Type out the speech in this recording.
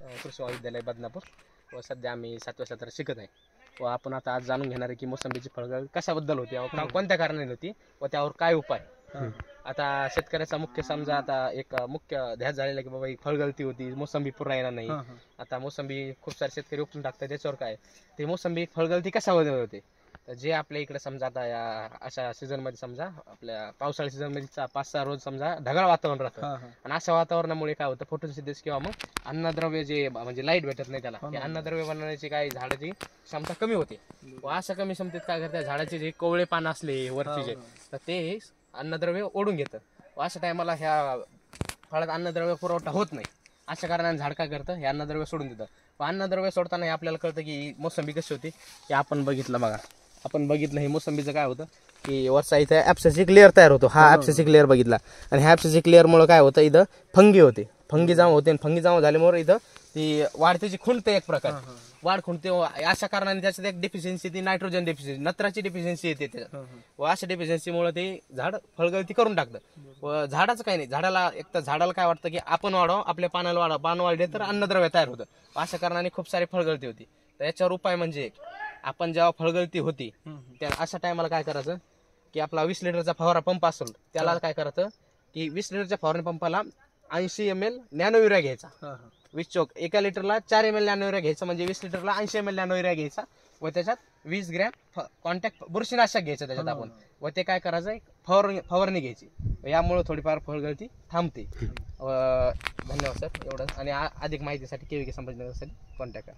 कृषी महाविद्यालय बदनापूर व सध्या आम्ही 7व्या सत्रात शिकत आहे व आपण आता आज जाणून घेणार आहे की मोसंबीची फळगळ कशाबद्दल होती व कोणत्या कारणाने होती व त्यावर काय उपाय. आता शेतकऱ्याचा मुख्य समजा आता एक मुख्य ध्यास झालेला की बाबा ही फळगळती होती, मोसंबी पुरा येणार नाही. आता मोसंबी खूप सारे शेतकरी उपटून टाकतात, त्याच्यावर काय ते मोसंबी फळगळती कशामध्ये होते. तर जे आपल्या इकडे समजा आता या अशा सीझन मध्ये समजा आपल्या पावसाळी सीझन मध्ये 5-6 रोज समजा ढगाळ वातावरण राहतं आणि अशा वातावरणामुळे काय होतं फोटोसिंथेसिस किंवा मग अन्नद्रव्य जे म्हणजे लाईट भेटत नाही त्याला, ते अन्नद्रव्य बनवण्याची काही झाडाची क्षमता कमी होते व अशा कमी क्षमतेत काय करतात झाडाचे जे कोवळे पान असले वरचे जे तर ते अन्नद्रव्य ओढून घेतं व अशा टायमाला ह्या फळात अन्नद्रव्य पुरवठा होत नाही. अशा कारणाने झाड काय करतं हे अन्नद्रव्य सोडून देतं व अन्नद्रव्य सोडताना आपल्याला कळतं की मोसंबी कशी होती की आपण बघितलं बघा. आपण बघितलं हे मोसंबीचं काय होतं की वरचा इथं ॲब्सेसिक लेअर तयार होतो. हा ॲब्सेसिक लेअर बघितला आणि ह्या ॲब्सेसिक लेअरमुळे काय होतं इथं फंगी होते, फंगी जाम होते आणि फंगी जाम झाल्यामुळे इथं ती वाढतेची खुंटते एक प्रकार वाढ खुंटते. अशा कारणाने त्याच्यात एक डेफिशियन्सी ती नायट्रोजन डेफिशियन्सी नत्राची डेफिशियन्सी येते त्याच्यात व अशा डेफिशियन्सीमुळे ते झाड फळगळती करून टाकतं. व झाडाचं काही नाही, झाडाला एक तर झाडाला काय वाटतं की आपण वाढावं, आपल्या पानाला वाढावं, पान वाढले तर अन्नद्रव्य तयार होतं. अशा कारणाने खूप सारी फळगळती होती. तर याच्यावर उपाय म्हणजे आपण जेव्हा फळगळती होती त्या अशा टायमाला काय करायचं की आपला 20 लिटरचा फवारा पंप असेल त्याला काय करायचं की 20 लिटरच्या फवारणी पंपाला 80 ml नॅनो युरिया घ्यायचा. 20 चोक 1 लिटरला 4 ml नॅनो युरिया घ्यायचा म्हणजे 20 लिटरला 80 ml नॅनो युरिया घ्यायचा व त्याच्यात 20 ग्रॅम कॉन्टॅक्ट बुरशीनाशक घ्यायचं त्याच्यात आपण व ते काय करायचं फवारणी घ्यायची. यामुळे थोडीफार फळगळती थांबते. धन्यवाद सर एवढं आणि अधिक माहितीसाठी KVK संभाजीनगरसाठी कॉन्टॅक्ट करा.